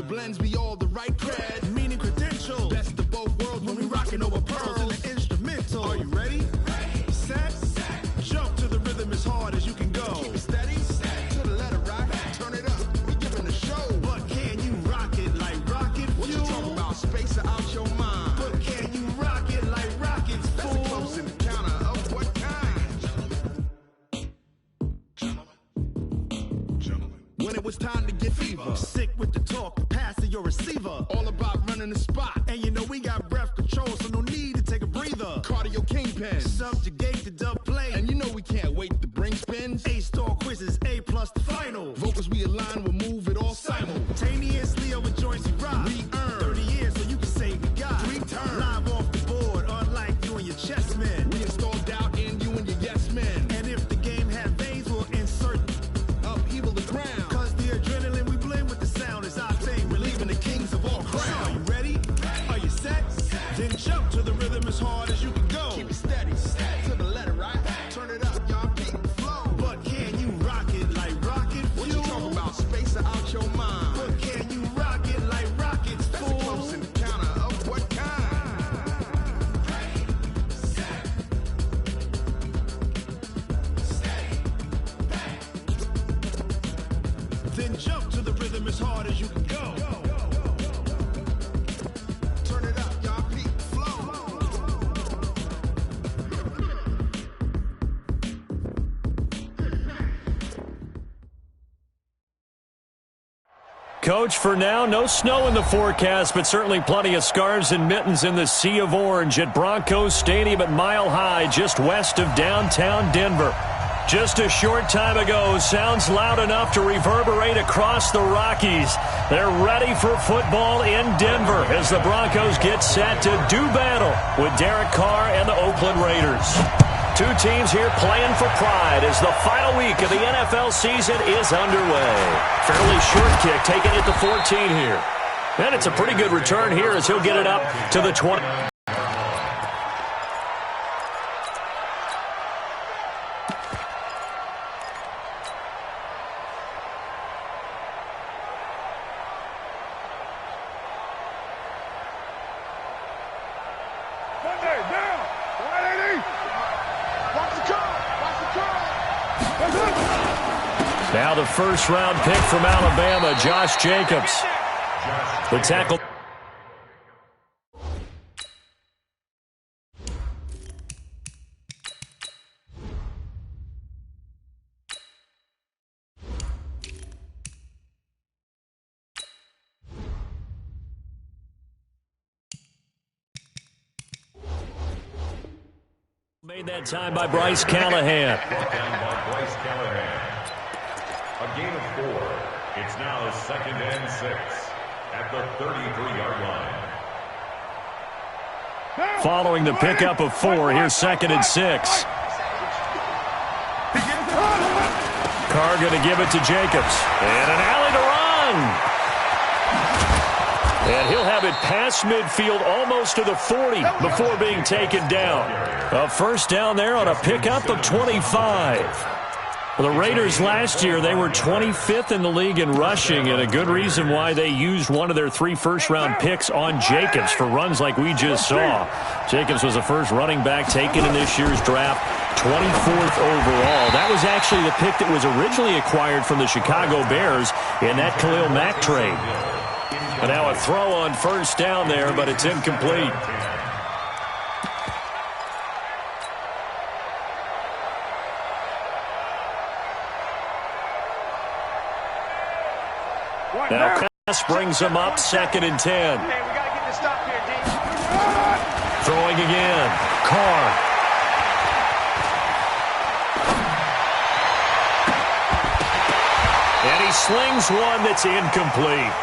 blends be all the right cred, meaning credential. Best of both worlds when we rockin' over pearls in the instrumental. Are you ready? Set. Jump to the rhythm as hard as you can go. Keep it steady. To the letter right. Turn it up. We giving the show. But can you rock it like rocket fuel? What you talking about? Space out your mind. But can you rock it like rockets, fool? That's a close encounter of what kind? Gentlemen. When it was time to get fever. Sick with the talk, passing your receiver. All about running the spot. And you know we got breath control, so no need to take a breather. Cardio kingpin. Subjugate the dub play. And you know we can't wait to bring spins. A-star quizzes, A+ the final. Vocals we align, we'll move it all simultaneously over joints we rock. We earn 30 years, so you can say we got 3 turns. Live off the board, unlike you and your chess men. We install doubt in you and your yes men. And if the game had veins, we'll insert upheaval the ground. Cause the adrenaline we blend with the sound is our thing. We're leaving the kings of all crowns. Are you ready? Are you set? Then jump to the rhythm as hard as you can go. Keep it steady. To the letter right. Turn it up, y'all. Keep it flow. But can you rock it like rocket fuel? What you talking about? Space out your mind. But can you rock it like rockets, fool? That's a close encounter of what kind? Then jump to the rhythm as hard as you can go. Turn it up, y'all. Keep it flow. Coach, for now, no snow in the forecast, but certainly plenty of scarves and mittens in the sea of orange at Broncos Stadium at Mile High, just west of downtown Denver. Just a short time ago, sounds loud enough to reverberate across the Rockies. They're ready for football in Denver as the Broncos get set to do battle with Derek Carr and the Oakland Raiders. Two teams here playing for pride as the final week of the NFL season is underway. Fairly short kick, taking it to 14 here. And it's a pretty good return here as he'll get it up to the 20. Now the first-round pick from Alabama, Josh Jacobs. The tackle. Made that time by Bryce Callahan. A gain of 4. It's now 2nd and 6 at the 33-yard line. Following the pickup of 4, here's 2nd and 6. Carr going to give it to Jacobs. And an alley to run. And he'll have it past midfield almost to the 40 before being taken down. A first down there on a pickup of 25. Well, the Raiders last year, they were 25th in the league in rushing, and a good reason why they used one of their 3 first-round picks on Jacobs for runs like we just saw. Jacobs was the first running back taken in this year's draft, 24th overall. That was actually the pick that was originally acquired from the Chicago Bears in that Khalil Mack trade. And now a throw on first down there, but it's incomplete. Now Cass brings him up 2nd and 10. Okay, we got to get this stop here, D. Throwing again. Carr. And he slings one that's incomplete.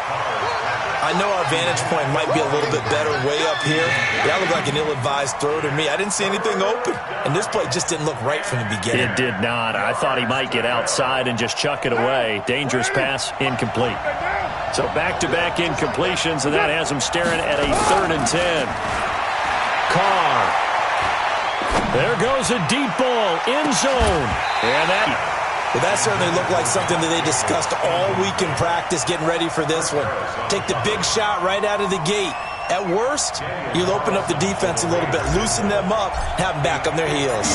I know our vantage point might be a little bit better way up here. That looked like an ill-advised throw to me. I didn't see anything open. And this play just didn't look right from the beginning. It did not. I thought he might get outside and just chuck it away. Dangerous pass, incomplete. So back-to-back incompletions, and that has him staring at a 3rd and 10. Carr. There goes a deep ball, end zone. And that Well, that certainly looked like something that they discussed all week in practice, getting ready for this one. Take the big shot right out of the gate. At worst, you'll open up the defense a little bit, loosen them up, have them back on their heels.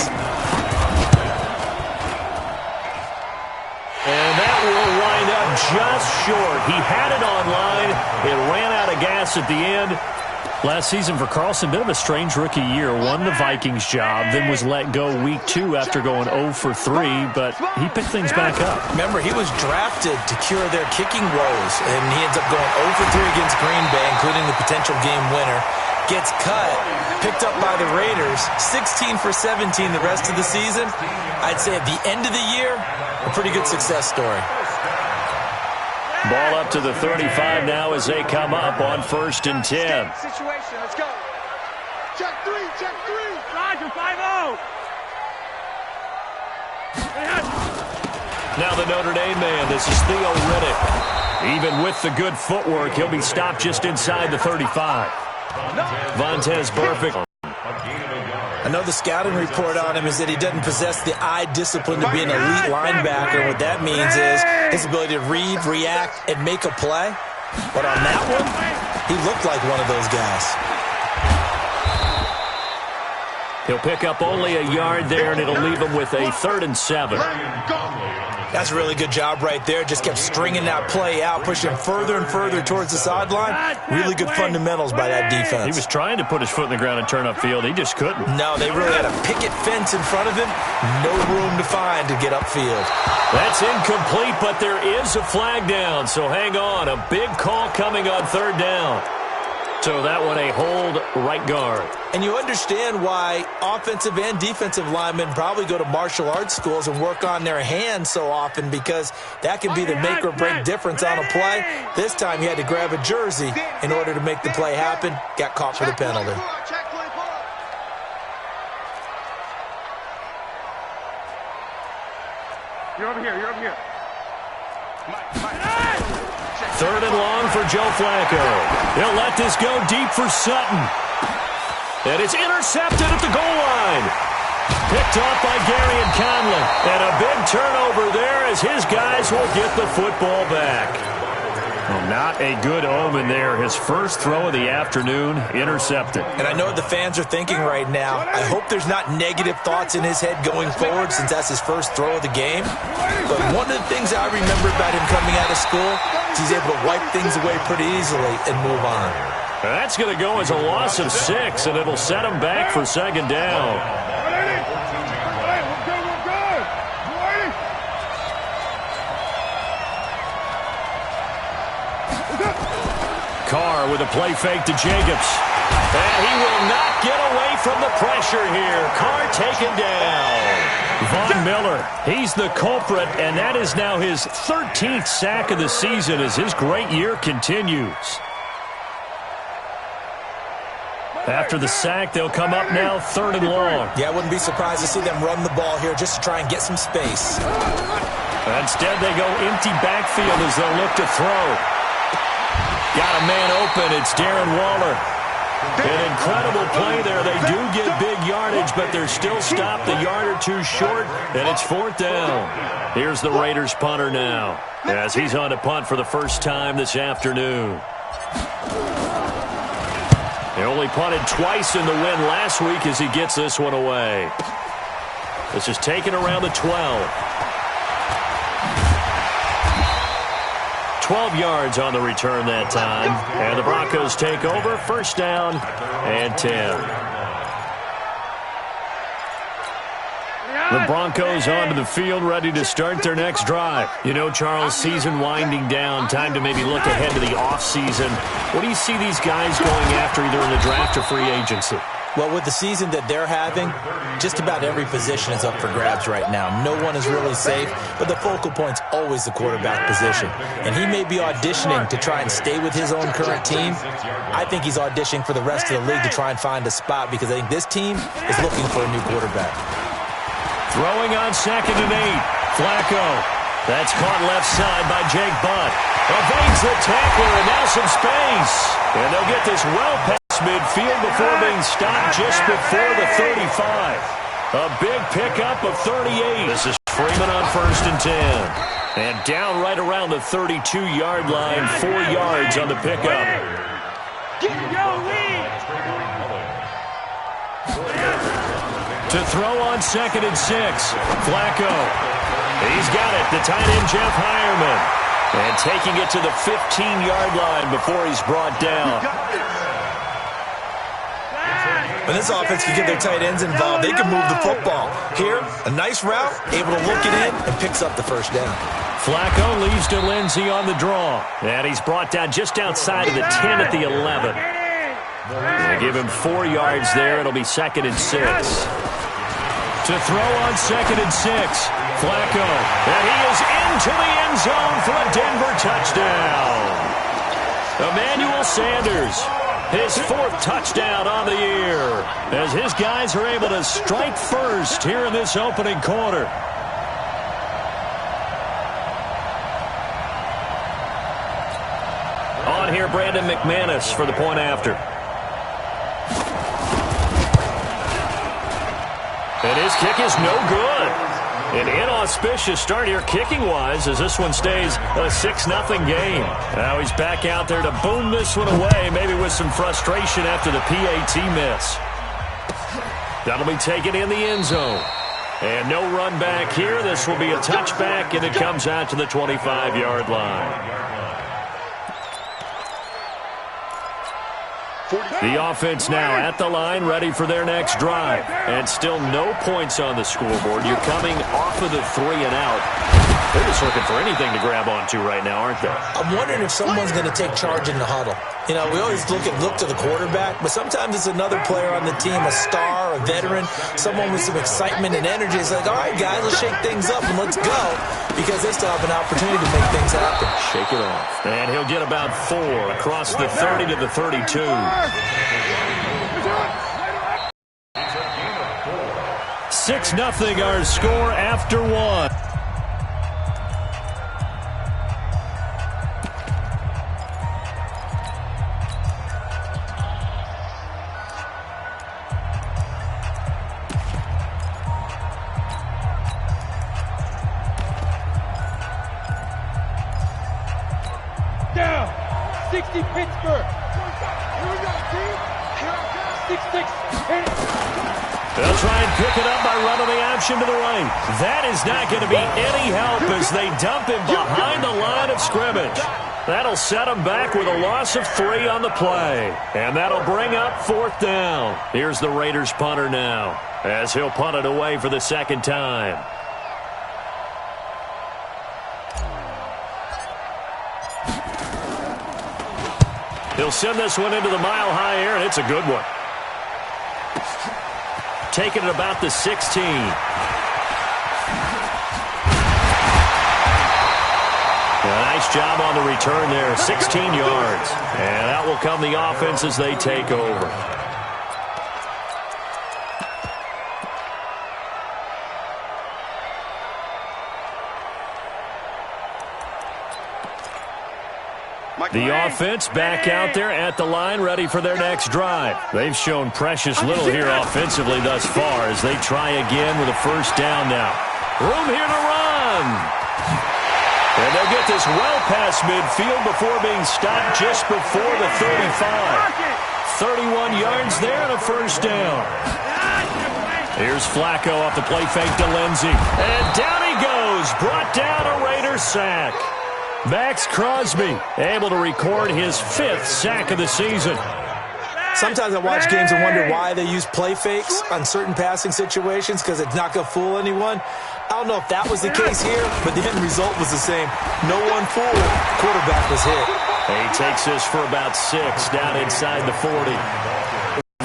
And that will wind up just short. He had it on line. It ran out of gas at the end. Last season for Carlson, bit of a strange rookie year. Won the Vikings job, then was let go week 2 after going 0 for 3, but he picked things back up. Remember, he was drafted to cure their kicking woes, and he ends up going 0 for 3 against Green Bay, including the potential game winner. Gets cut, picked up by the Raiders, 16 for 17 the rest of the season. I'd say at the end of the year, a pretty good success story. Ball up to the 35 now as they come up on 1st and 10. Situation, let's go. Check 3, check 3. Roger, 5-0. Now the Notre Dame man, this is Theo Riddick. Even with the good footwork, he'll be stopped just inside the 35. Vontaze Burfict. I know the scouting report on him is that he doesn't possess the eye discipline to be an elite linebacker. What that means is his ability to read, react, and make a play. But on that one, he looked like one of those guys. He'll pick up only a yard there, and it'll leave him with a 3rd and 7. That's a really good job right there. Just kept stringing that play out, pushing further and further towards the sideline. Really good fundamentals by that defense. He was trying to put his foot in the ground and turn upfield. He just couldn't. No, they really had a picket fence in front of him. No room to find to get upfield. That's incomplete, but there is a flag down, so hang on. A big call coming on 3rd down. So that one a hold right guard. And you understand why offensive and defensive linemen probably go to martial arts schools and work on their hands so often, because that can be the make or break difference on a play. This time he had to grab a jersey in order to make the play happen. Got caught for the penalty. You're over here, you're over here. 3rd and long for Joe Flacco. He'll let this go deep for Sutton. And it's intercepted at the goal line. Picked off by Gary and Conley. And a big turnover there as his guys will get the football back. Well, not a good omen there. His first throw of the afternoon, intercepted. And I know what the fans are thinking right now. I hope there's not negative thoughts in his head going forward, since that's his first throw of the game. But one of the things I remember about him coming out of school is he's able to wipe things away pretty easily and move on. That's going to go as a loss of 6, and it'll set him back for 2nd down. Carr with a play fake to Jacobs. And he will not get away from the pressure here. Carr taken down. Von Miller, he's the culprit, and that is now his 13th sack of the season as his great year continues. After the sack, they'll come up now 3rd and long. Yeah, I wouldn't be surprised to see them run the ball here just to try and get some space. Instead, they go empty backfield as they'll look to throw. Got a man open. It's Darren Waller. An incredible play there. They do get big yardage, but they're still stopped a yard or two short, and it's 4th down. Here's the Raiders punter now as he's on to punt for the first time this afternoon. They only punted twice in the win last week as he gets this one away. This is taken around the 12. 12 yards on the return that time. And the Broncos take over. 1st down and 10. The Broncos onto the field, ready to start their next drive. You know, Charles, season winding down, time to maybe look ahead to the offseason. What do you see these guys going after either in the draft or free agency? Well, with the season that they're having, just about every position is up for grabs right now. No one is really safe, but the focal point's always the quarterback position. And he may be auditioning to try and stay with his own current team. I think he's auditioning for the rest of the league to try and find a spot, because I think this team is looking for a new quarterback. Throwing on 2nd and 8. Flacco. That's caught left side by Jake Butt. Evades the tackler, and now some space. And they'll get this well past midfield before being stopped just before the 35. A big pickup of 38. This is Freeman on 1st and 10. And down right around the 32-yard line, 4 yards on the pickup. To throw on 2nd and 6, Flacco. He's got it, the tight end Jeff Hireman. And taking it to the 15-yard line before he's brought down. When this offense can get their tight ends involved, they can move the football. Here, a nice route, able to look it in, and picks up the first down. Flacco leaves to Lindsey on the draw. And he's brought down just outside of the 10 at the 11. They give him 4 yards there. It'll be 2nd and 6. To throw on 2nd and 6, Flacco. And he is into the end zone for a Denver touchdown. Emmanuel Sanders, his 4th touchdown on the year, as his guys are able to strike first here in this opening quarter. On here, Brandon McManus for the point after. And his kick is no good. An inauspicious start here kicking-wise as this one stays a 6-0 game. Now he's back out there to boom this one away, maybe with some frustration after the PAT miss. That'll be taken in the end zone. And no run back here. This will be a touchback, and it comes out to the 25-yard line. The offense now at the line, ready for their next drive. And still no points on the scoreboard. You're coming off of the 3 and out. They're just looking for anything to grab onto right now, aren't they? I'm wondering if someone's going to take charge in the huddle. You know, we always look to the quarterback, but sometimes it's another player on the team, a star, a veteran, someone with some excitement and energy. It's like, all right, guys, let's shake things up and let's go, because they still have an opportunity to make things happen. Shake it off. And he'll get about 4 across the 30 to the 32. 6-0 our score after 1. Down. 60 Pittsburgh. Here we go, team. 6-6. They'll try and pick it up by running the option to the right. That is not going to be any help as they dump him behind the line of scrimmage. That'll set him back with a loss of 3 on the play. And that'll bring up 4th down. Here's the Raiders punter now, as he'll punt it away for the 2nd time. He'll send this one into the mile-high air, and it's a good one. Taking it about the 16. Nice job on the return there, 16 yards. And that will come the offense as they take over. The offense back out there at the line, ready for their next drive. They've shown precious little here offensively thus far as they try again with a 1st down now. Room here to run. And they'll get this well past midfield before being stopped just before the 35. 31 yards there and a 1st down. Here's Flacco off the play fake to Lindsey. And down he goes. Brought down a Raiders sack. Max Crosby able to record his 5th sack of the season. Sometimes I watch games and wonder why they use play fakes on certain passing situations, because it's not going to fool anyone. I don't know if that was the case here, but the end result was the same. No one fooled. Quarterback was hit. He takes this for about 6 down inside the 40.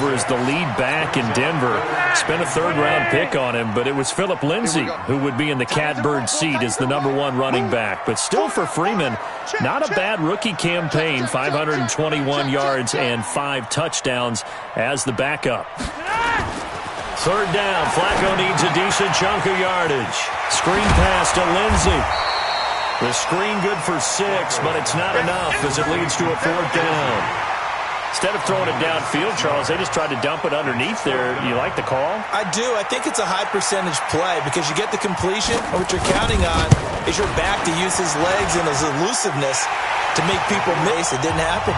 Is the lead back in Denver. Spent a 3rd-round pick on him, but it was Phillip Lindsay who would be in the catbird seat as the #1 running back. But still for Freeman, not a bad rookie campaign, 521 yards and 5 touchdowns as the backup. 3rd down, Flacco needs a decent chunk of yardage. Screen pass to Lindsay. The screen good for 6, but it's not enough as it leads to a 4th down. Instead of throwing it downfield, Charles, they just tried to dump it underneath there. You like the call? I do. I think it's a high percentage play because you get the completion, and what you're counting on is your back to use his legs and his elusiveness to make people miss. It didn't happen.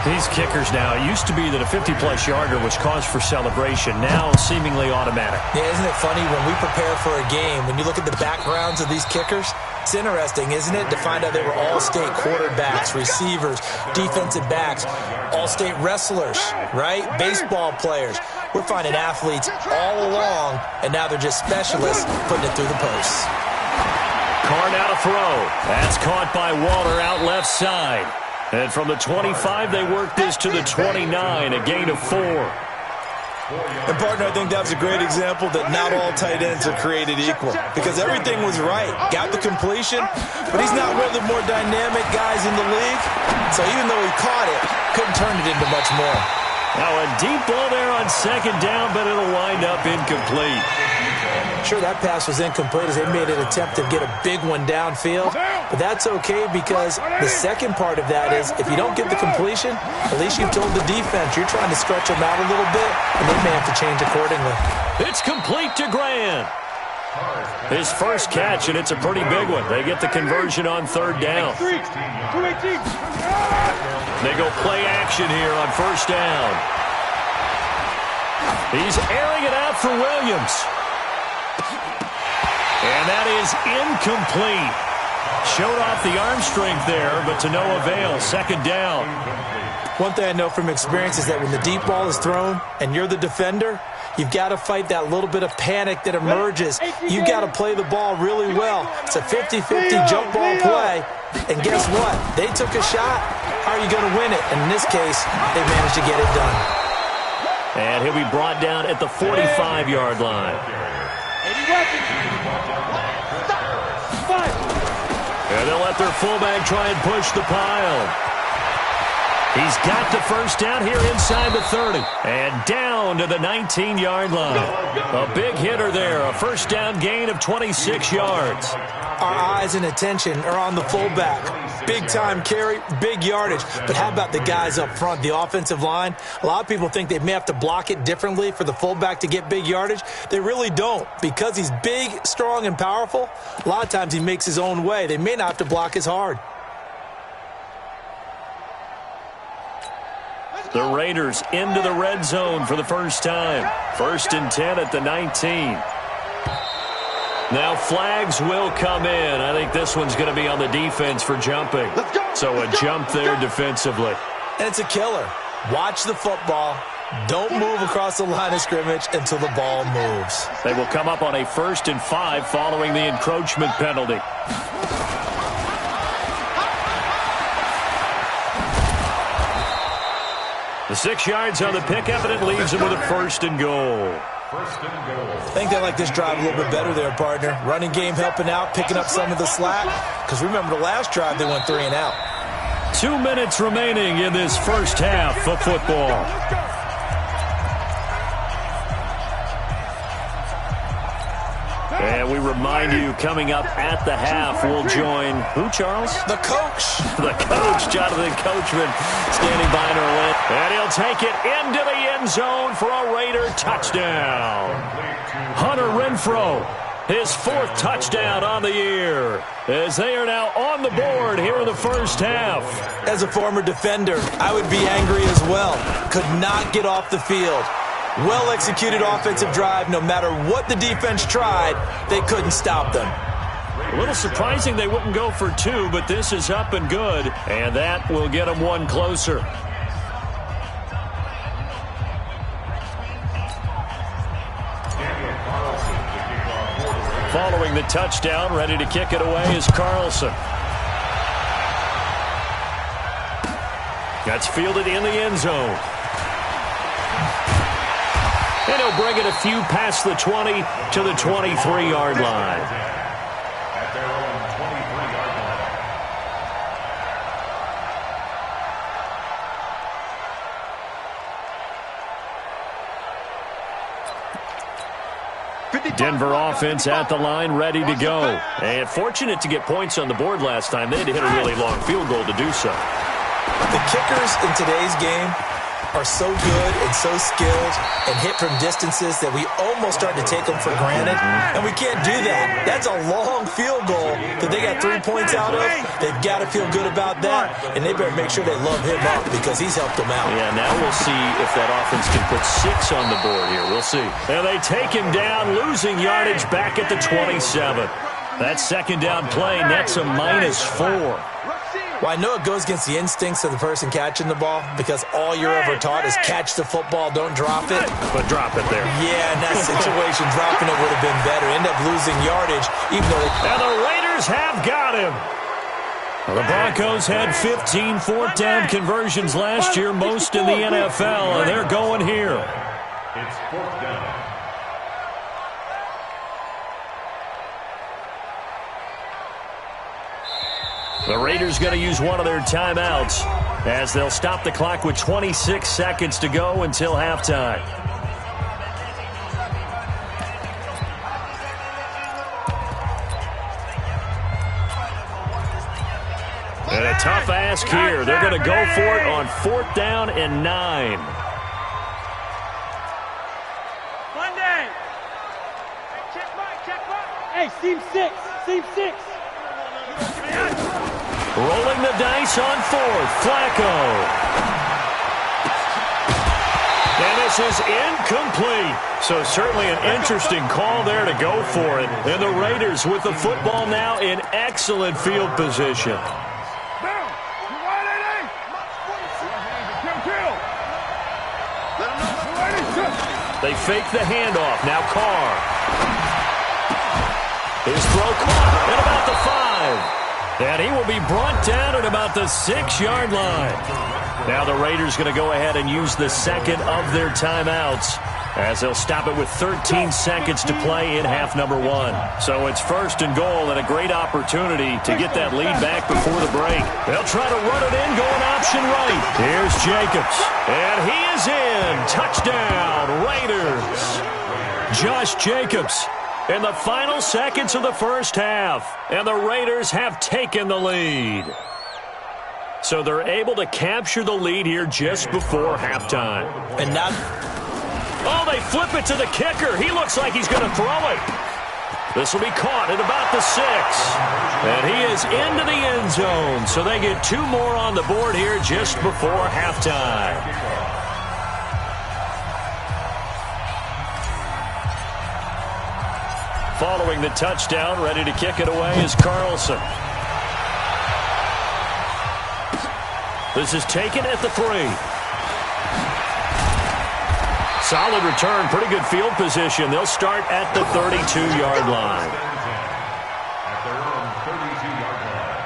These kickers now, it used to be that a 50-plus yarder was cause for celebration. Now seemingly automatic. Yeah, isn't it funny when we prepare for a game, when you look at the backgrounds of these kickers? It's interesting, isn't it, to find out they were all-state quarterbacks, receivers, defensive backs, all-state wrestlers, right? Baseball players. We're finding athletes all along, and now they're just specialists putting it through the posts. Carr now to throw. That's caught by Waller out left side. And from the 25, they work this to the 29, a gain of 4. And, partner, I think that was a great example that not all tight ends are created equal because everything was right. Got the completion, but he's not one of the more dynamic guys in the league. So even though he caught it, couldn't turn it into much more. Now a deep ball there on second down, but it'll wind up incomplete. Sure, that pass was incomplete as they made an attempt to get a big one downfield, but that's okay because the second part of that is if you don't get the completion, at least you've told the defense you're trying to stretch them out a little bit, and they may have to change accordingly. It's complete to Grant. His first catch, and it's a pretty big one. They get the conversion on third down. They go play action here on first down. He's airing it out for Williams. And that is incomplete. Showed off the arm strength there, but to no avail. Second down. One thing I know from experience is that when the deep ball is thrown and you're the defender, you've got to fight that little bit of panic that emerges. You've got to play the ball really well. It's a 50-50 jump ball play. And guess what? They took a shot. How are you going to win it? And in this case, they managed to get it done. And he'll be brought down at the 45-yard line. And they'll let their fullback try and push the pile. He's got the first down here inside the 30. And down to the 19-yard line. A big hitter there. A first down gain of 26 yards. Our eyes and attention are on the fullback. Big-time carry, big yardage. But how about the guys up front, the offensive line? A lot of people think they may have to block it differently for the fullback to get big yardage. They really don't. Because he's big, strong, and powerful, a lot of times he makes his own way. They may not have to block as hard. The Raiders into the red zone for the first time. 1st and 10 at the 19. Now flags will come in. I think this one's going to be on the defense for jumping. So a jump there defensively. And it's a killer. Watch the football. Don't move across the line of scrimmage until the ball moves. They will come up on a 1st and 5 following the encroachment penalty. The 6 yards on the pickup, and it leaves them with a 1st and goal. I think they like this drive a little bit better there, partner. Running game helping out, picking up some of the slack. Because remember the last drive, they went 3 and out. 2 minutes remaining in this first half of football. And we remind you, coming up at the half, we'll join who, Charles? The coach. The coach, Jonathan Coachman, standing by in our lane. And he'll take it into the end zone for a Raider touchdown. Hunter Renfrow, his 4th touchdown on the year, as they are now on the board here in the first half. As a former defender, I would be angry as well. Could not get off the field. Well-executed offensive drive. No matter what the defense tried, they couldn't stop them. A little surprising they wouldn't go for 2, but this is up and good, and that will get them 1 closer. Following the touchdown, ready to kick it away is Carlson. That's fielded in the end zone. And he'll bring it a few past the 20 to the 23-yard line. At their own 23-yard line. Denver offense at the line, ready to go. And fortunate to get points on the board last time. They had to hit a really long field goal to do so. The kickers in today's game are so good and so skilled and hit from distances that we almost start to take them for granted, and we can't do that. That's a long field goal that they got 3 points out of. They've got to feel good about that, and they better make sure they love him up because he's helped them out. Yeah, now we'll see if that offense can put 6 on the board here. We'll see. And they take him down, losing yardage back at the 27. That second down play nets a -4. Well, I know it goes against the instincts of the person catching the ball because all you're ever taught is catch the football, don't drop it. But drop it there. Yeah, in that situation, dropping it would have been better. End up losing yardage, even though And the Raiders have got him. The Broncos had 15 fourth down conversions last year, most in the NFL, and they're going here. It's 4th down. The Raiders going to use one of their timeouts as they'll stop the clock with 26 seconds to go until halftime. And a tough ask here. They're going to go for it on 4th down and 9. Monday. Check mark. Hey, seam 6. Rolling the dice on 4th. Flacco. And this is incomplete. So certainly an interesting call there to go for it. And the Raiders with the football now in excellent field position. They fake the handoff. Now Carr. His throw caught at about the 5. And he will be brought down at about the 6-yard line. Now the Raiders going to go ahead and use the second of their timeouts as they'll stop it with 13 seconds to play in half number 1. So it's 1st and goal and a great opportunity to get that lead back before the break. They'll try to run it in, going option right. Here's Jacobs. And he is in. Touchdown, Raiders. Josh Jacobs in the final seconds of the first half. And the Raiders have taken the lead. So they're able to capture the lead here just before halftime. And now... Oh, they flip it to the kicker. He looks like he's going to throw it. This will be caught at about the 6. And he is into the end zone. So they get 2 more on the board here just before halftime. Following the touchdown, ready to kick it away is Carlson. This is taken at the 3. Solid return, pretty good field position. They'll start at the 32-yard line. At their own 32-yard line.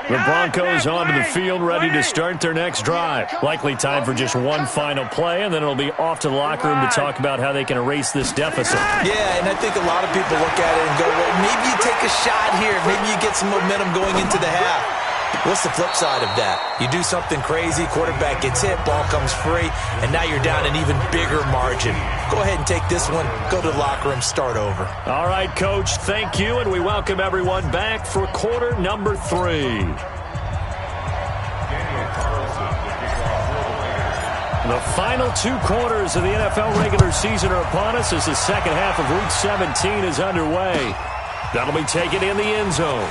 The Broncos onto the field, ready to start their next drive. Likely time for just one final play, and then it'll be off to the locker room to talk about how they can erase this deficit. Yeah, and I think a lot of people look at it and go, well, maybe you take a shot here. Maybe you get some momentum going into the half. What's the flip side of that? You do something crazy, quarterback gets hit, ball comes free, and now you're down an even bigger margin. Go ahead and take this one, go to the locker room, start over. All right, Coach, thank you, and we welcome everyone back for quarter number 3. The final 2 quarters of the NFL regular season are upon us as the second half of Week 17 is underway. That'll be taken in the end zone.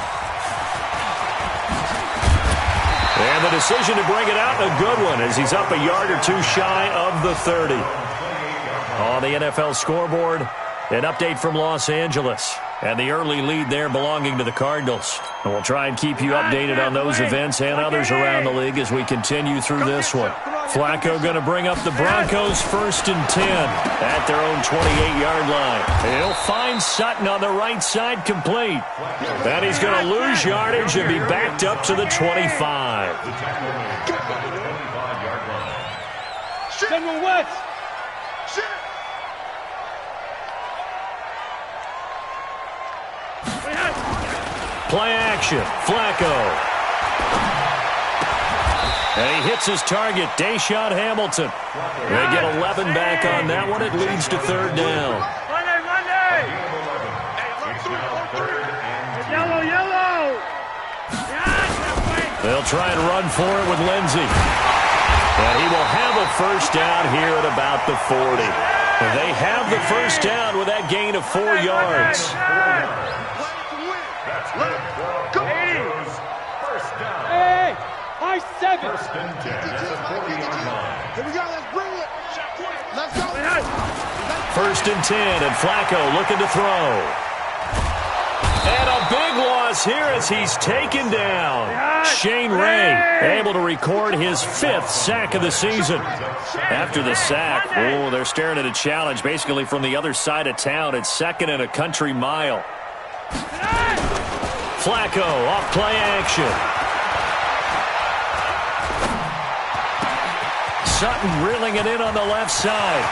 And the decision to bring it out, a good one, as he's up a yard or 2 shy of the 30. On the NFL scoreboard, an update from Los Angeles. And the early lead there belonging to the Cardinals. And we'll try and keep you updated on those events and others around the league as we continue through this one. Flacco going to bring up the Broncos 1st and 10 at their own 28-yard line. He'll find Sutton on the right side, complete. And he's going to lose yardage and be backed up to the 25. General West. Play action, Flacco. And he hits his target, Deshaun Hamilton. They get 11 back on that one. It leads to 3rd down. try and run for it with Lindsey. And he will have a first down here at about the 40. They have the first down with that gain of 4 yards. Hey, high 7. First and 10 at the 40-yard line. Here we go. Let's bring it. Let's go. First and 10, and Flacco looking to throw. And a big loss here as he's taken down. Shane Ray able to record his 5th sack of the season. After the sack, they're staring at a challenge basically from the other side of town. It's 2nd and a country mile. Flacco off play action. Sutton reeling it in on the left side.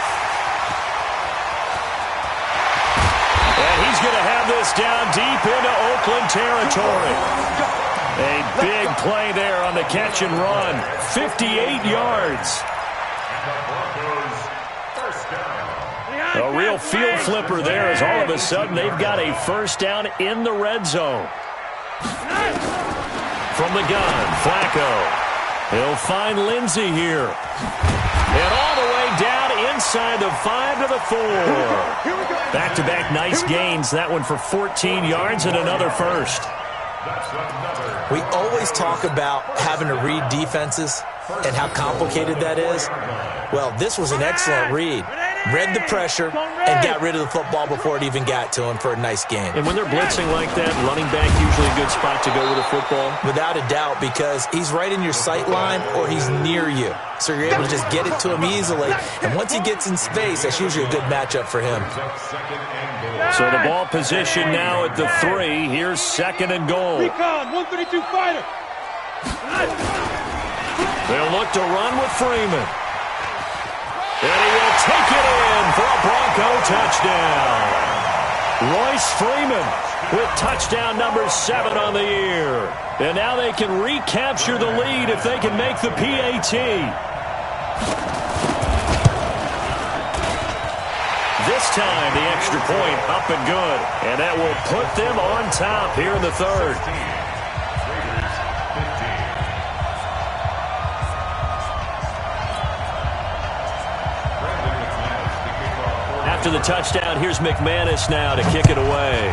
And he's going to have this down deep into Oakland territory. A big play there on the catch and run. 58 yards. A real field flipper there as all of a sudden they've got a first down in the red zone. From the gun, Flacco. He'll find Lindsey here. And all the way down inside the 5 to the 4. Back-to-back nice gains. That one for 14 yards and another first. We always talk about having to read defenses and how complicated that is. Well, this was an excellent read. Read the pressure and got rid of the football before it even got to him for a nice game. And when they're blitzing like that, running back usually a good spot to go with the football? Without a doubt, because he's right in your sight line or he's near you. So you're able to just get it to him easily. And once he gets in space, that's usually a good matchup for him. So the ball position now at the 3. Here's 2nd and goal. Recon, 132 fighter. They'll look to run with Freeman. And he will take it in for a Bronco touchdown. Royce Freeman with touchdown number 7 on the year. And now they can recapture the lead if they can make the PAT. This time the extra point up and good. And that will put them on top here in the 3rd. After the touchdown, here's McManus now to kick it away.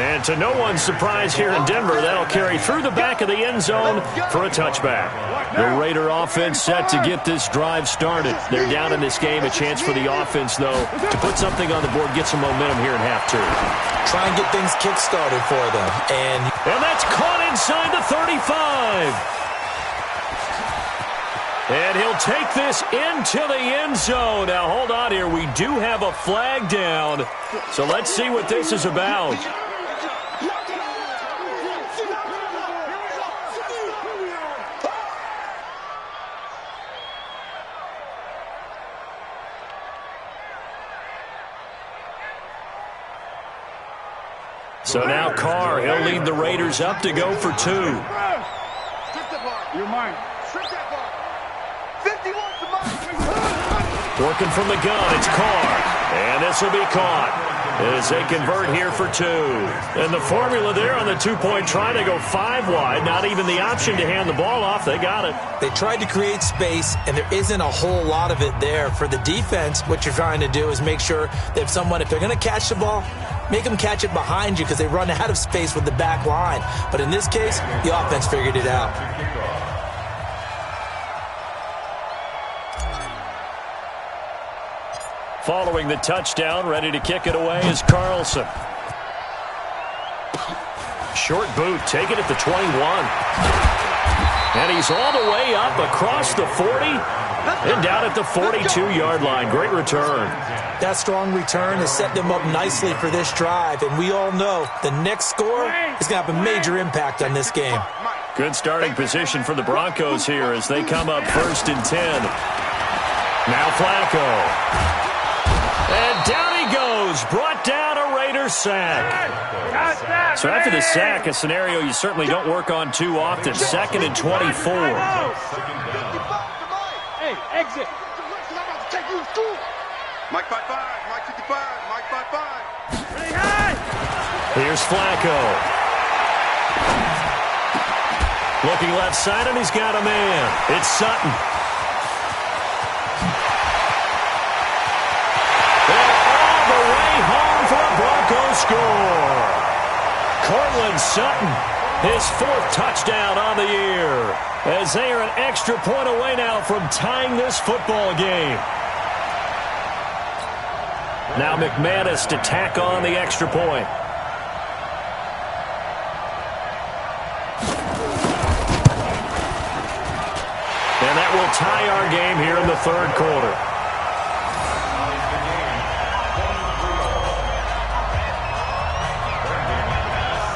And to no one's surprise here in Denver, that'll carry through the back of the end zone for a touchback. The Raider offense set to get this drive started. They're down in this game. A chance for the offense, though, to put something on the board, get some momentum here in half 2. Try and get things kick-started for them. And that's caught inside the 35. And he'll take this into the end zone. Now, hold on here. We do have a flag down. So let's see what this is about. So now Carr, he'll lead the Raiders up to go for 2. You're mine. Working from the gun, it's Carr. And this will be caught as they convert here for 2. And the formula there on the 2-point try to go 5 wide. Not even the option to hand the ball off. They got it. They tried to create space, and there isn't a whole lot of it there. For the defense, what you're trying to do is make sure that if they're going to catch the ball, make them catch it behind you because they run out of space with the back line. But in this case, the offense figured it out. Following the touchdown, ready to kick it away is Carlson. Short boot, take it at the 21. And he's all the way up across the 40 and down at the 42-yard line. Great return. That strong return has set them up nicely for this drive, and we all know the next score is going to have a major impact on this game. Good starting position for the Broncos here as they come up 1st and 10. Now Flacco. And down he goes, brought down a Raider sack. So after the sack, a scenario you certainly don't work on too often. 2nd and 24. Hey, exit. Mike 5-5, Mike 55, Mike 5-5. Ready, high. Here's Flacco. Looking left side, and he's got a man. It's Sutton. And all the way home for a Broncos score. Cortland Sutton, his 4th touchdown on the year, as they are an extra point away now from tying this football game. Now McManus to tack on the extra point. And that will tie our game here in the 3rd quarter.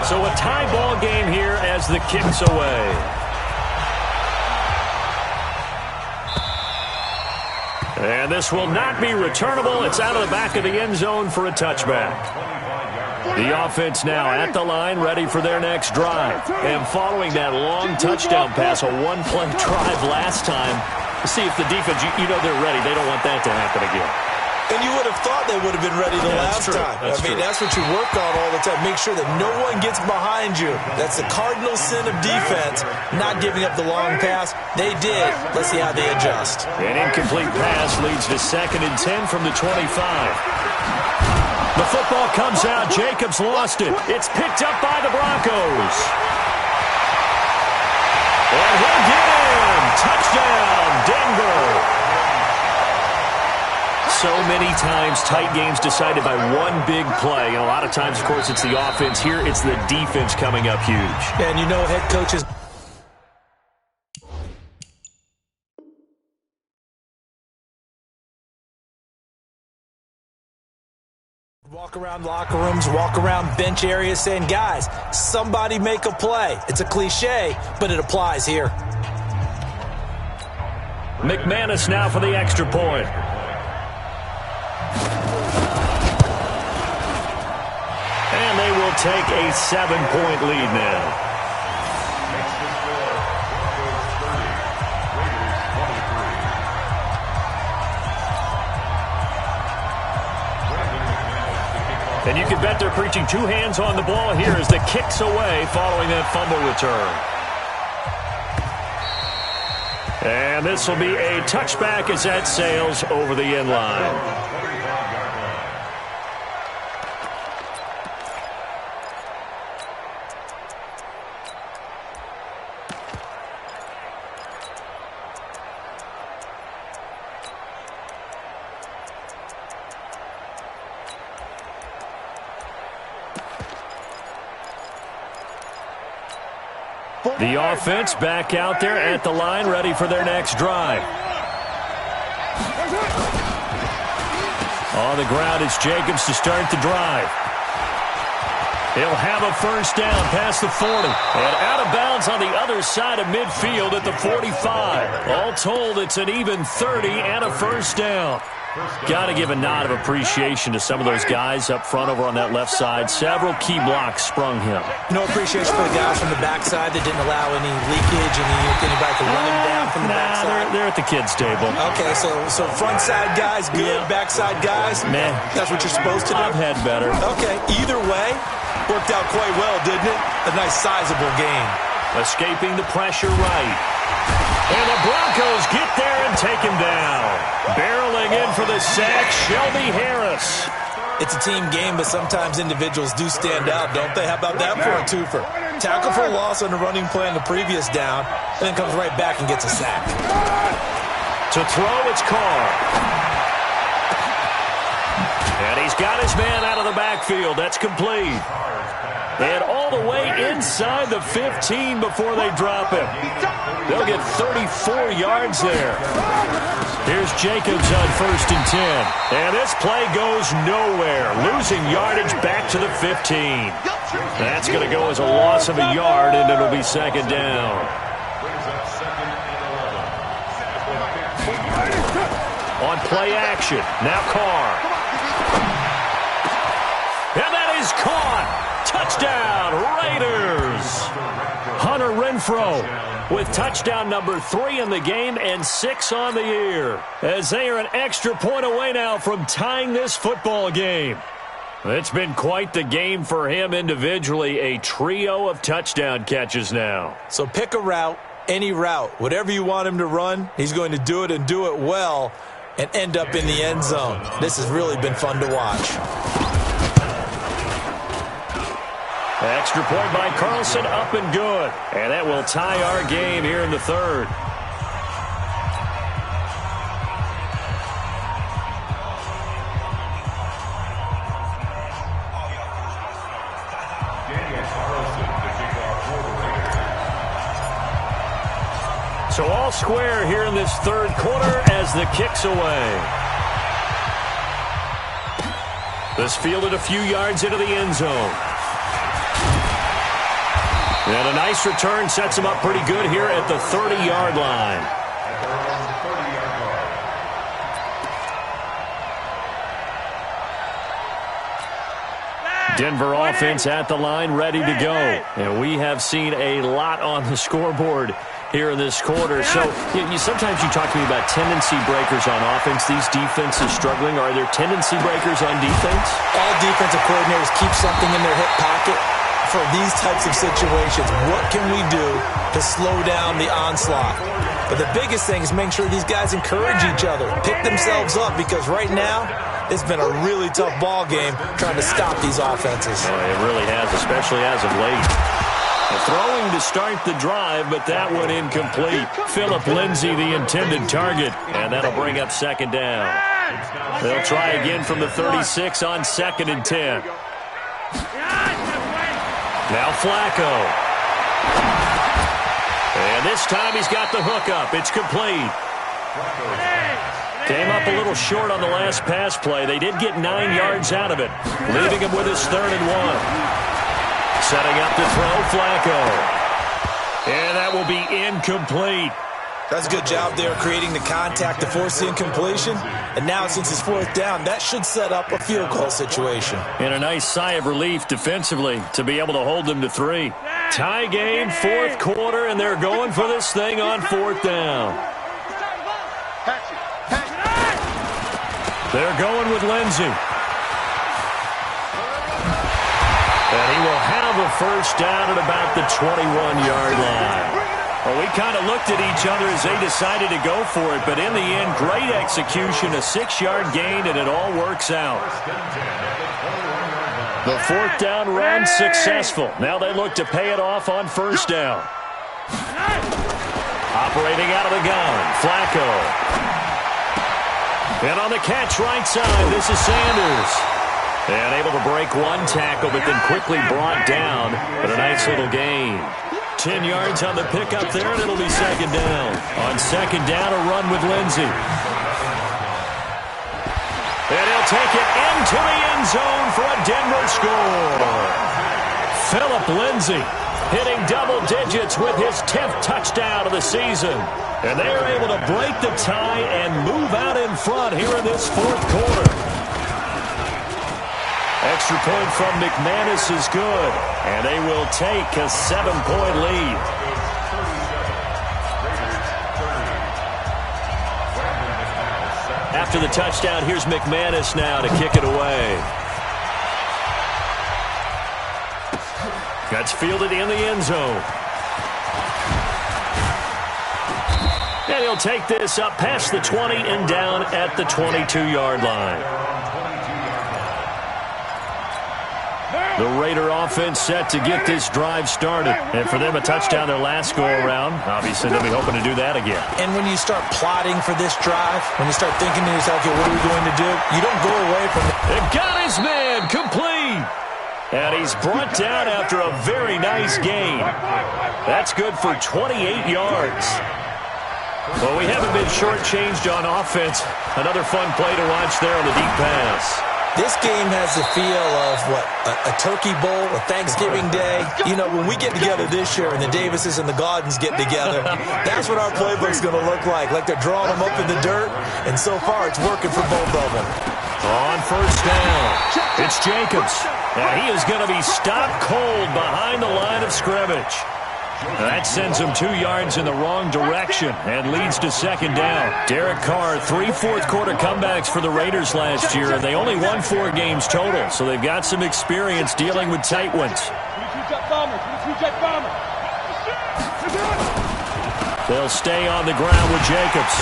So a tie ball game here as the kick's away. And this will not be returnable. It's out of the back of the end zone for a touchback. The offense now at the line, ready for their next drive. And following that long touchdown pass, a one-play drive last time, see if the defense, you know they're ready. They don't want that to happen again. And you would have thought they would have been ready the last time. That's what you work on all the time. Make sure that no one gets behind you. That's the cardinal sin of defense, not giving up the long pass. They did. Let's see how they adjust. An incomplete pass leads to 2nd and 10 from the 25. The football comes out. Jacobs lost it. It's picked up by the Broncos. And he'll get in. Touchdown, Denver. So many times tight games decided by one big play. And a lot of times, of course, it's the offense. Here, it's the defense coming up huge. And you know head coaches... walk around locker rooms, walk around bench areas saying, guys, somebody make a play. It's a cliche, but it applies here. McManus now for the extra point. And they will take a 7-point lead now. And you can bet they're preaching 2 hands on the ball here as the kick's away following that fumble return. And this will be a touchback as that sails over the end line. The offense back out there at the line, ready for their next drive. On the ground, it's Jacobs to start the drive. He'll have a first down past the 40. And out of bounds on the other side of midfield at the 45. All told, it's an even 30 and a first down. Got to give a nod of appreciation to some of those guys up front over on that left side. Several key blocks sprung him. No appreciation for the guys from the backside that didn't allow any leakage, anybody to run him down from the backside. They're at the kids' table. Okay, so front side guys good, backside guys, man, that's what you're supposed to do? I've had better. Okay, either way, worked out quite well, didn't it? A nice sizable game. Escaping the pressure right. And the Broncos get there and take him down. Barreling in for the sack, Shelby Harris. It's a team game, but sometimes individuals do stand out, don't they? How about that for a twofer? Tackle for a loss on the running play on the previous down, and then comes right back and gets a sack. To throw, it's Carr. And he's got his man out of the backfield. That's complete. And all the way inside the 15 before they drop him. They'll get 34 yards there. Here's Jacobs on 1st and 10. And this play goes nowhere. Losing yardage back to the 15. That's going to go as a loss of a yard, and it'll be 2nd down. On play action. Now Carr. And that is caught. Touchdown, Raiders! Hunter Renfrow with touchdown number 3 in the game and 6 on the year, as they are an extra point away now from tying this football game. It's been quite the game for him individually. A trio of touchdown catches now. So pick a route, any route. Whatever you want him to run, he's going to do it and do it well and end up in the end zone. This has really been fun to watch. Extra point by Carlson, up and good. And that will tie our game here in the third. So all square here in this third quarter as the kick's away. This fielded a few yards into the end zone. And a nice return sets him up pretty good here at the 30-yard line. Denver offense at the line, ready to go. And we have seen a lot on the scoreboard here in this quarter. So sometimes you talk to me about tendency breakers on offense. These defenses struggling. Are there tendency breakers on defense? All defensive coordinators keep something in their hip pocket for these types of situations. What can we do to slow down the onslaught? But the biggest thing is making sure these guys encourage each other, pick themselves up, because right now it's been a really tough ball game trying to stop these offenses. It really has, especially as of late. Throwing to start the drive, but that one incomplete. Philip Lindsay, the intended target, and that'll bring up second down. They'll try again from the 36 on 2nd and 10. Now Flacco. And this time he's got the hook up. It's complete. Came up a little short on the last pass play. They did get 9 yards out of it, leaving him with his 3rd and 1. Setting up to throw, Flacco. And that will be incomplete. That's a good job there creating the contact to force the incompletion. And now since it's 4th down, that should set up a field goal situation. And a nice sigh of relief defensively to be able to hold them to 3. Tie game, 4th quarter, and they're going for this thing on 4th down. They're going with Lindsay. And he will have a first down at about the 21-yard line. Well, we kind of looked at each other as they decided to go for it, but in the end, great execution, a 6-yard gain, and it all works out. The 4th down run successful. Now they look to pay it off on 1st down. Operating out of the gun, Flacco. And on the catch right side, this is Sanders. And able to break one tackle, but then quickly brought down. But a nice little gain. 10 yards on the pickup there, and it'll be 2nd down. On 2nd down, a run with Lindsay. And he'll take it into the end zone for a Denver score. Philip Lindsay hitting double digits with his 10th touchdown of the season. And they are able to break the tie and move out in front here in this 4th quarter. Extra point from McManus is good, and they will take a 7-point lead. After the touchdown, here's McManus now to kick it away. That's fielded in the end zone. And he'll take this up past the 20 and down at the 22-yard line. The Raider offense set to get this drive started. And for them, a touchdown their last go-around. Obviously, they'll be hoping to do that again. And when you start plotting for this drive, when you start thinking to yourself, okay, what are we going to do? You don't go away from it. They've got his man complete. And he's brought down after a very nice gain. That's good for 28 yards. Well, we haven't been shortchanged on offense. Another fun play to watch there on the deep pass. This game has the feel of, a turkey bowl, a Thanksgiving day. You know, when we get together this year and the Davises and the Gaudens get together, that's what our playbook's going to look like they're drawing them up in the dirt, and so far it's working for both of them. On 1st down, it's Jacobs, and he is going to be stopped cold behind the line of scrimmage. That sends him 2 yards in the wrong direction and leads to second down. Derek Carr, 3 fourth-quarter comebacks for the Raiders last year, and they only won 4 games total, so they've got some experience dealing with tight ones. They'll stay on the ground with Jacobs.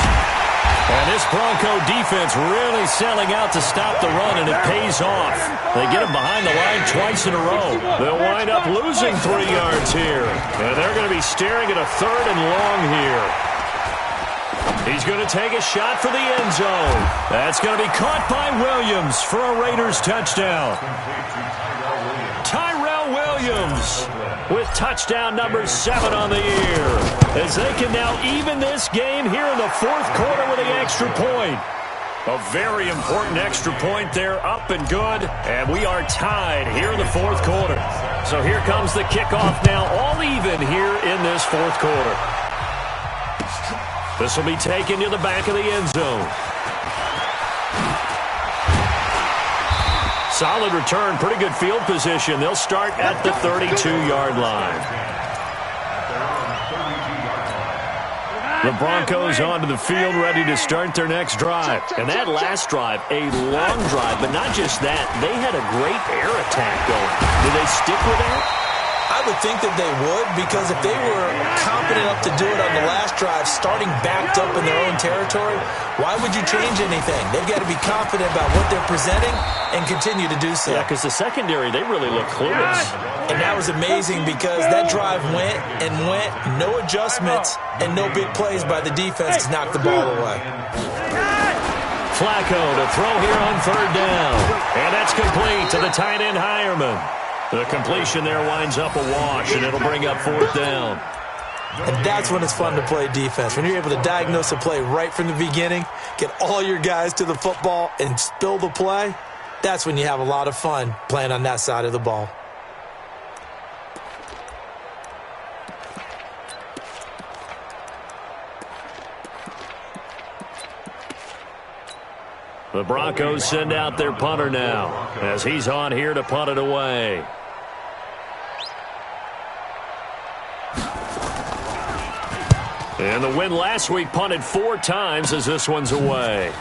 And this Bronco defense really selling out to stop the run, and it pays off. They get him behind the line twice in a row. They'll wind up losing 3 yards here. And they're going to be staring at a 3rd and long here. He's going to take a shot for the end zone. That's going to be caught by Williams for a Raiders touchdown. Tyrell Williams with touchdown number 7 on the year, as they can now even this game here in the 4th quarter with the extra point. A very important extra point there, up and good, and we are tied here in the 4th quarter. So here comes the kickoff now, all even here in this 4th quarter. This will be taken to the back of the end zone. Solid return, pretty good field position. They'll start at the 32-yard line. The Broncos onto the field, ready to start their next drive. And that last drive, a long drive, but not just that. They had a great air attack going. Do they stick with that? I would think that they would, because if they were confident enough to do it on the last drive, starting backed up in their own territory, why would you change anything? They've got to be confident about what they're presenting and continue to do so. Yeah, because the secondary, they really look clueless. And that was amazing, because that drive went and went, no adjustments and no big plays by the defense to knock the ball away. Flacco to throw here on 3rd down. And that's complete to the tight end Hireman. The completion there winds up a wash, and it'll bring up 4th down. And that's when it's fun to play defense. When you're able to diagnose a play right from the beginning, get all your guys to the football, and spill the play, that's when you have a lot of fun playing on that side of the ball. The Broncos send out their punter now, as he's on here to punt it away. And the win last week punted 4 times as this one's away.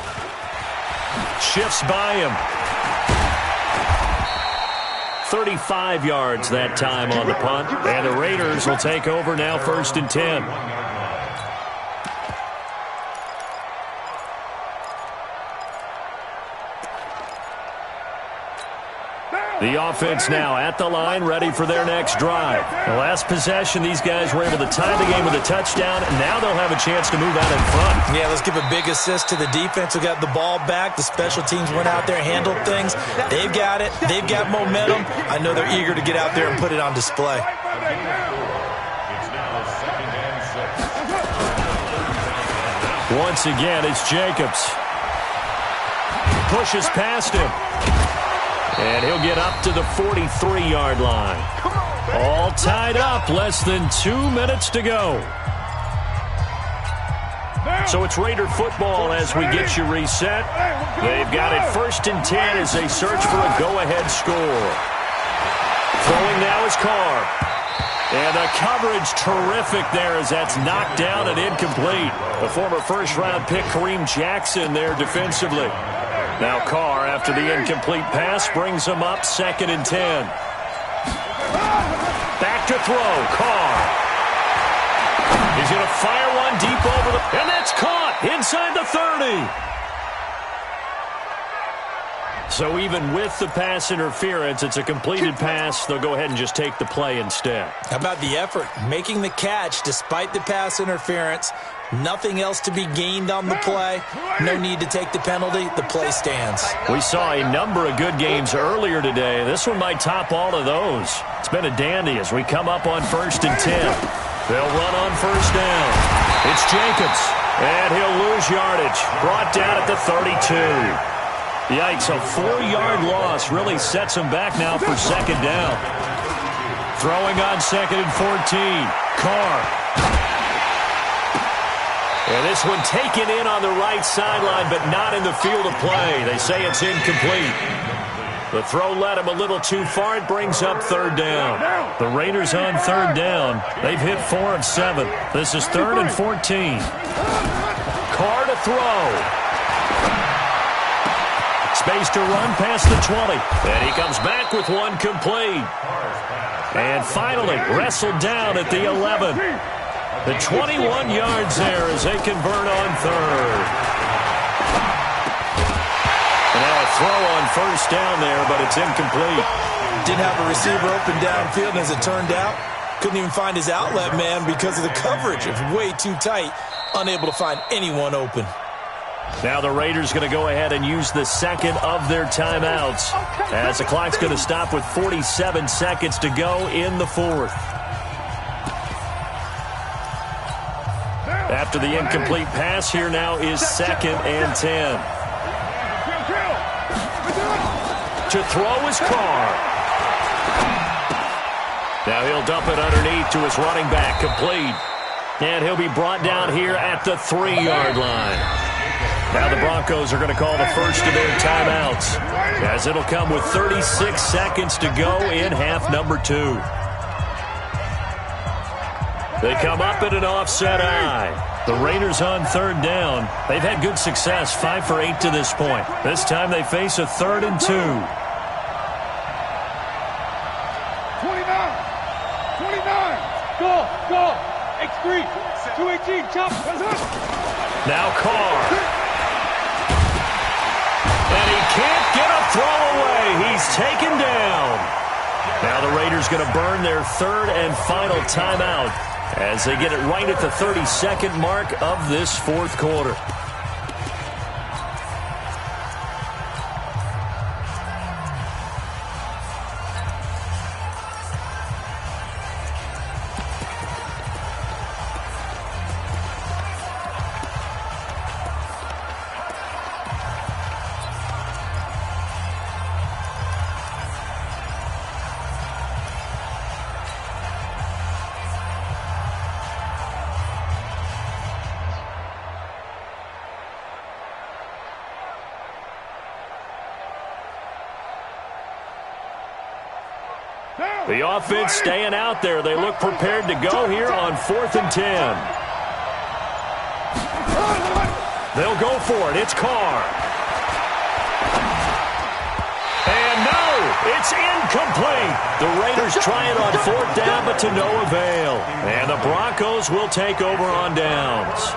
Shifts by him. 35 yards that time on the punt. And the Raiders will take over now, 1st and 10. The offense now at the line, ready for their next drive. The last possession, these guys were able to tie the game with a touchdown, and now they'll have a chance to move out in front. Yeah, let's give a big assist to the defense who got the ball back. The special teams went out there, handled things. They've got it. They've got momentum. I know they're eager to get out there and put it on display. It's now 2nd and 6. Once again, it's Jacobs. Pushes past him. And he'll get up to the 43-yard line. All tied up, less than 2 minutes to go. So it's Raider football as we get you reset. They've got it 1st and 10 as they search for a go-ahead score. Throwing now is Carr. And the coverage terrific there as that's knocked down and incomplete. The former 1st-round pick Kareem Jackson there defensively. Now Carr, after the incomplete pass, brings him up 2nd and 10. Back to throw, Carr. He's going to fire one deep over the... And that's caught inside the 30. So even with the pass interference, it's a completed pass. They'll go ahead and just take the play instead. How about the effort? Making the catch despite the pass interference. Nothing else to be gained on the play. No need to take the penalty. The play stands. We saw a number of good games earlier today. This one might top all of those. It's been a dandy as we come up on 1st and 10. They'll run on 1st down. It's Jacobs. And he'll lose yardage. Brought down at the 32. Yikes, a 4-yard loss really sets him back now for 2nd down. Throwing on 2nd and 14. Carr. And this one taken in on the right sideline, but not in the field of play. They say it's incomplete. The throw led him a little too far. It brings up third down. The Raiders on third down. They've hit 4 of 7. This is 3rd and 14. Carr to throw. Space to run past the 20. And he comes back with one complete. And finally wrestled down at the 11. The 21 yards there as they convert on third. And now a throw on first down there, but it's incomplete. Didn't have a receiver open downfield, and as it turned out, couldn't even find his outlet man because of the coverage. It's way too tight, unable to find anyone open. Now the Raiders going to go ahead and use the second of their timeouts as the clock's going to stop with 47 seconds to go in the fourth. After the incomplete pass, here now is 2nd and 10. To throw is Carr. Now he'll dump it underneath to his running back, complete. And he'll be brought down here at the 3-yard line. Now the Broncos are going to call the first of their timeouts, as it'll come with 36 seconds to go in half number 2. They come up at an offset eye. The Raiders on third down. They've had good success, 5 for 8 to this point. This time they face a 3rd and 2. 29. 29. Go. X3. 218. Chop. Now Carr. And he can't get a throw away. He's taken down. Now the Raiders going to burn their 3rd and final timeout as they get it right at the 32nd mark of this 4th quarter. The offense staying out there. They look prepared to go here on 4th and 10. They'll go for it. It's Carr. And no, it's incomplete. The Raiders try it on 4th down, but to no avail. And the Broncos will take over on downs.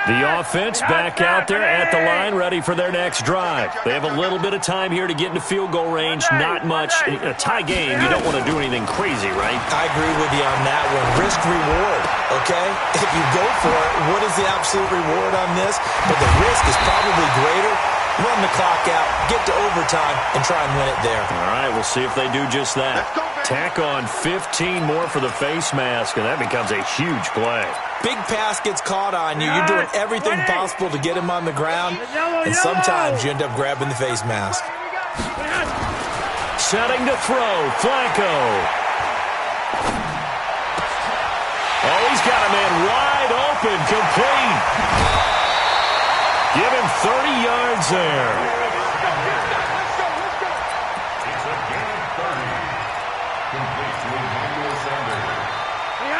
The offense back out there at the line, ready for their next drive. They have a little bit of time here to get into field goal range. Not much. In a tie game, you don't want to do anything crazy, right? I agree with you on that one. Risk reward, okay? If you go for it, what is the absolute reward on this? But the risk is probably greater. Run the clock out, get to overtime, and try and win it there. All right, we'll see if they do just that. Tack on 15 more for the face mask, and that becomes a huge play. Big pass gets caught on you. You're doing everything possible to get him on the ground, and sometimes you end up grabbing the face mask. Setting to throw, Flacco. Oh, he's got a man wide open, complete. Give him 30 yards there.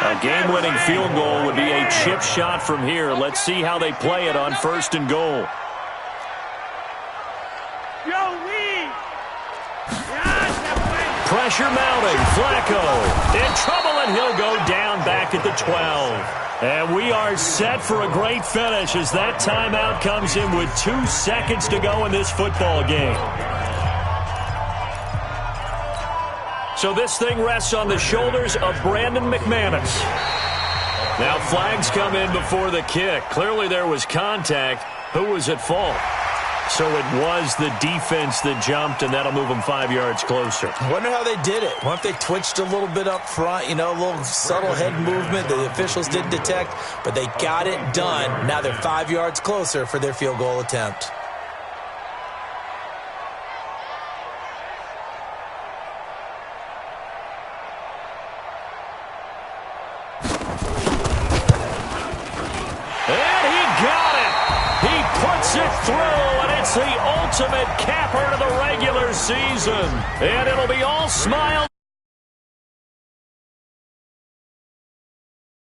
A game-winning field goal would be a chip shot from here. Let's see how they play it on 1st and goal. Pressure mounting. Flacco in trouble, and he'll go down back at the 12. And we are set for a great finish as that timeout comes in with 2 seconds to go in this football game. So this thing rests on the shoulders of Brandon McManus. Now flags come in before the kick. Clearly there was contact. Who was at fault? So it was the defense that jumped, and that'll move them 5 yards closer. I wonder how they did it. What if they twitched a little bit up front, a little subtle head movement the officials didn't detect, but they got it done. Now they're 5 yards closer for their field goal attempt. And he got it! the ultimate capper to the regular season. And it'll be all smiles.